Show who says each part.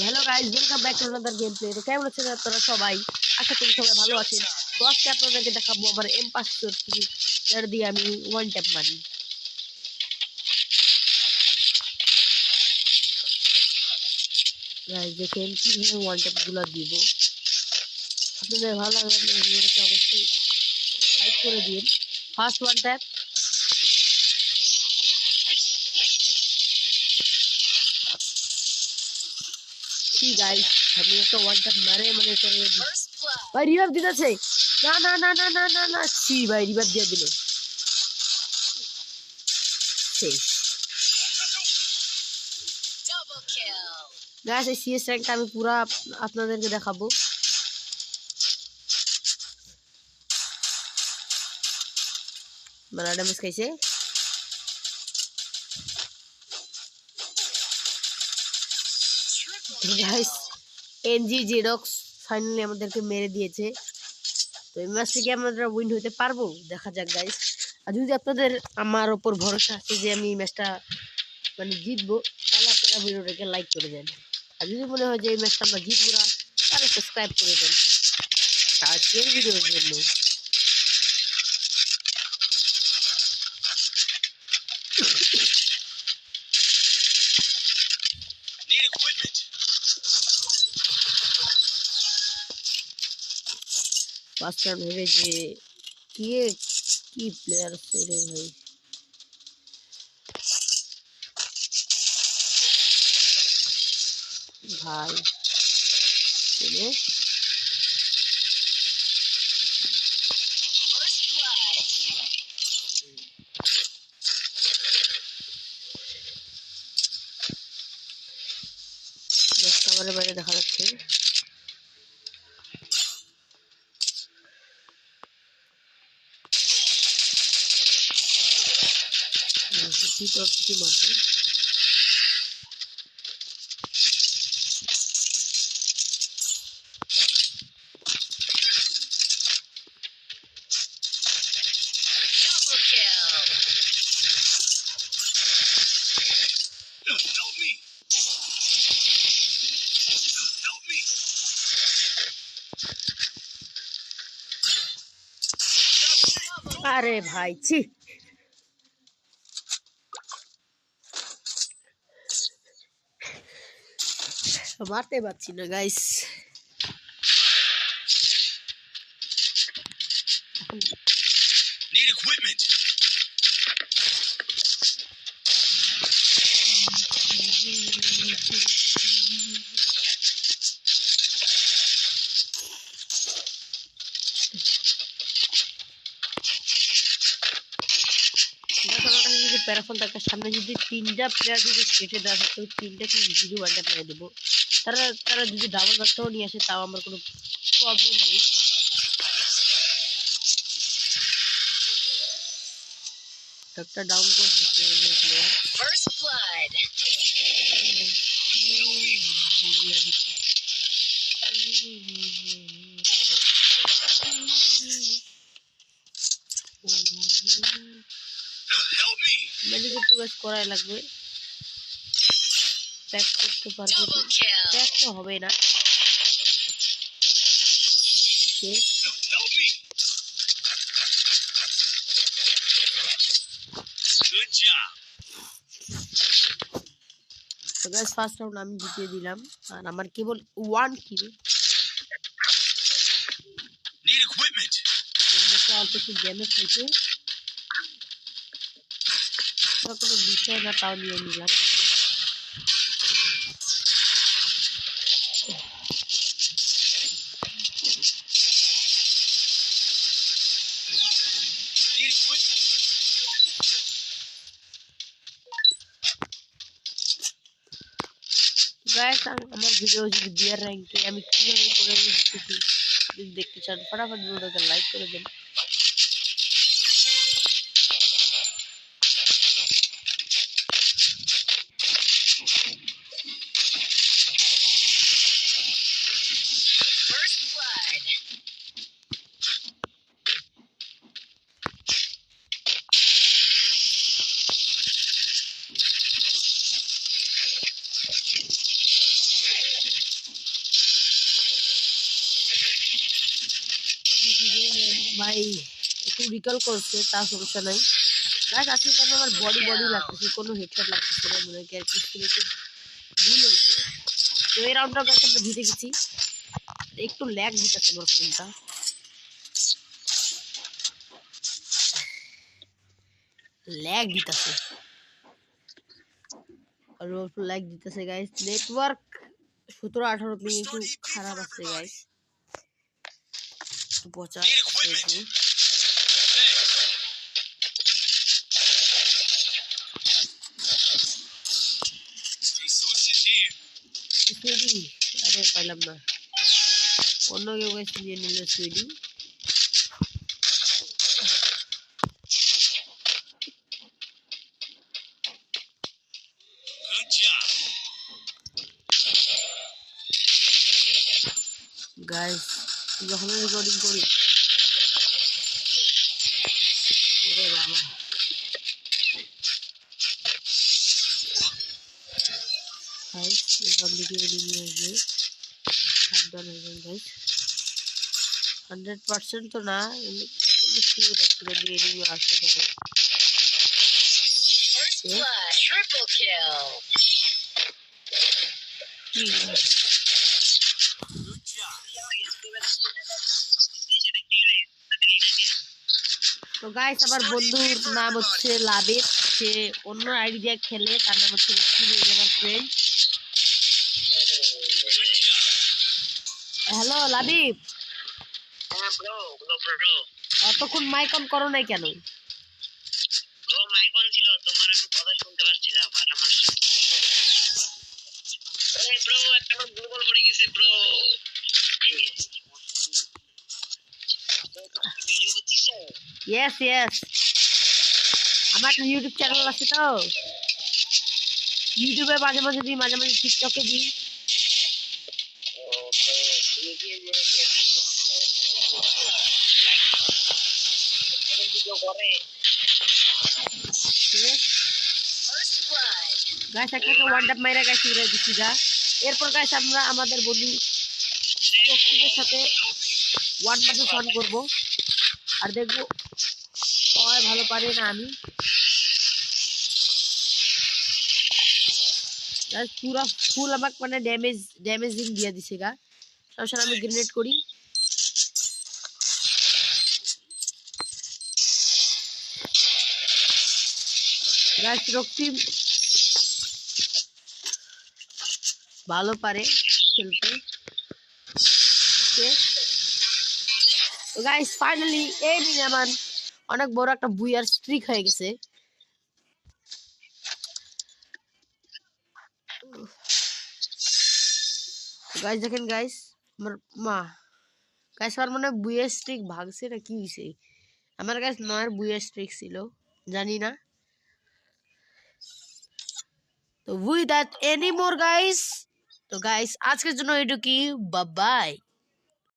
Speaker 1: Hello guys, welcome back to another game play. তো কেমন আছেন আপনারা সবাই? আশা করি সবাই ভালো আছেন। তো আজকে আপনাদেরকে দেখাবো আমার M533 যেটা দিয়ে আমি ওয়ান ট্যাপ মারি। গাইস দেখেন কিভাবে ওয়ান ট্যাপ গুলো দিব। আপনাদের ভালো লাগলে ভিডিওটাকে অবশ্যই লাইক করে দিন। First one tap. C guys, আমি একটা ওয়ান ট্যাপ মারে মানে করে ভাই রিভাইভ দিতেছে। না না না না না না না, সি ভাই রিভাইভ দিয়ে দিল। শেষ গাইস, এই সিএস র্যাঙ্কটা আমি পুরা আপনাদেরকে দেখাবো। মেলা ড্যামেজ খাইছে। গাইস এনজি জেডক্স ফাইনালি আমাদেরকে মেরে দিয়েছে। তো এই ম্যাচ থেকে আমরা উইন হতে পারবো, দেখা যাক গাইস। আর যদি আপনাদের আমার ওপর ভরসা আছে যে আমি এই ম্যাচটা মানে জিতবো, তাহলে আপনারা ভিডিওটাকে লাইক করে দেন। আর যদি মনে হয় যে এই ম্যাচটা আমরা জিতবো না, তাহলে সাবস্ক্রাইব করে দেন আজকের ভিডিওর জন্য। ফার্স্ট টাইম ভেবে যে কি প্লেয়ার আছে রে ভাই। ভাই চলো আমার বাইরে দেখা যাচ্ছে। আরে ভাই ছি, মারতে পারছি না গাইস।
Speaker 2: Need equipment.
Speaker 1: প্যারাফোন টাকার সামনে যদি তিনটা প্লেয়ার যদি স্টেটে দেওয়া থাকতো, তিনটা কি জিরো ওয়ানটা প্লেয়ার দেবো। তারা যদি ডাবল বাচ্চাও নিয়ে আসে, তাও আমার কোনো প্রবলেম নেই। একটা ডাউন করে দিচ্ছে অন্য player.
Speaker 2: First blood. Help me.
Speaker 1: Medical তো বেশ করাই লাগবে। প্যাক করতে পারবে, প্যাক তো হবে না।
Speaker 2: Help me. Good job.
Speaker 1: তো গাইস ফার্স্ট রাউন্ড আমি জিতিয়ে দিলাম, আর আমার কেবল 1 কিল।
Speaker 2: Need equipment.
Speaker 1: অল্প একটু ড্যামেজ হয়েছে, কোনো বিষয় না, তাও নিয়ে নিলাম।
Speaker 2: Need equipment.
Speaker 1: গাইস আমার ভিডিও যদি বিয়ার র্যাঙ্কে আমি কিভাবে করে দিতেছি যদি দেখতে চান, ফটাফট ভিডিওটাকে লাইক করে দেন।
Speaker 2: First blood.
Speaker 1: ভাই একটু রিকল করছে, তা সমস্যা নাই গাইস। আজকে কেন আমার বডি লাগতেছে, কোনো হেডশট লাগতেছে না, মনে হয় কি আর কিছু একটু ভুল হয়েছে। তো এই রাউন্ডটা গাইস আমরা জিতে গেছি। একটু ল্যাগ দিতেছে আমার ফোনটা, ল্যাগ দিতেছে আর একটু ল্যাগ দিতেছে গাইস। নেটওয়ার্ক 17-18 পিং একটু খারাপ আছে গাইস, একটু পচা
Speaker 2: Need equipment.
Speaker 1: একটু।
Speaker 2: Resources here.
Speaker 1: সুইডি, আরে পাইলাম না, অন্য কেউ গাইস নিয়ে নিল সুইডি।
Speaker 2: Good job.
Speaker 1: গাইস যখন রেকর্ডিং করি, ওরে বাবা, গাইস এখান থেকে এনিমি আসবে, সাবধান হয়ে যান গাইস। 100% তো না, শিওর এনিমি আসতে পারে।
Speaker 3: Triple kill.
Speaker 1: কি guys?
Speaker 2: Good job.
Speaker 1: তো গাইস আমার বন্ধুর নাম হচ্ছে লাবিব, সে অন্য আইডি দিয়ে খেলে, তার নাম হচ্ছে আমার ফ্রেন্ড। হ্যালো লাবিব,
Speaker 3: হ্যাঁ ব্রো, ব্রো
Speaker 1: অতক্ষণ মাইক অন করো নাই কেন?
Speaker 3: ব্রো মাইক অন ছিল, তোমার আমি কথা শুনতে পাচ্ছিলাম। আর আমার আরে ব্রো একটা আমার দুর্বল পড়ে গেছে ব্রো। ভিডিও করছিস?
Speaker 1: ইয়েস ইয়েস, আমার একটা ইউটিউব চ্যানেল আছে, তো ইউটিউবে মাঝে মাঝে দিই, মাঝে মাঝে টিকটকে দিই।
Speaker 3: ওকে, তুমি কি ভিডিও করে?
Speaker 1: গাইস একটা ওয়ান ট্যাপ মাইরা গাইস উড়ে দিছি গা। এরপর গাইস আমরা আমাদের বন্ধু রক্তিমের সাথে 1 vs 1 করবো, আর দেখবো কয় ভালো পারে না আমি। গাইস পুরো ফুল আমাকে মানে ড্যামেজিং দিয়ে দিছে গা। সবসময় আমি গ্রেনেড করি। গাইস রক্তিম ভালো পারে খেলতে। তো গাইস ফাইনালি এই দিন আমার অনেক বড় একটা বুয়ার স্ট্রিক হয়ে গেছে। গাইস দেখেন গাইস, আমার মা গাইস আমার মনে হয় বুয়ার স্ট্রিক ভাগছে না কি হইছে। আমার গাইস 9 বুয়ার স্ট্রিক ছিল, জানি না। তো উইদাউট এনি মোর গাইস, তো গাইস আজকের জন্য এটুকুই, বাই বাই।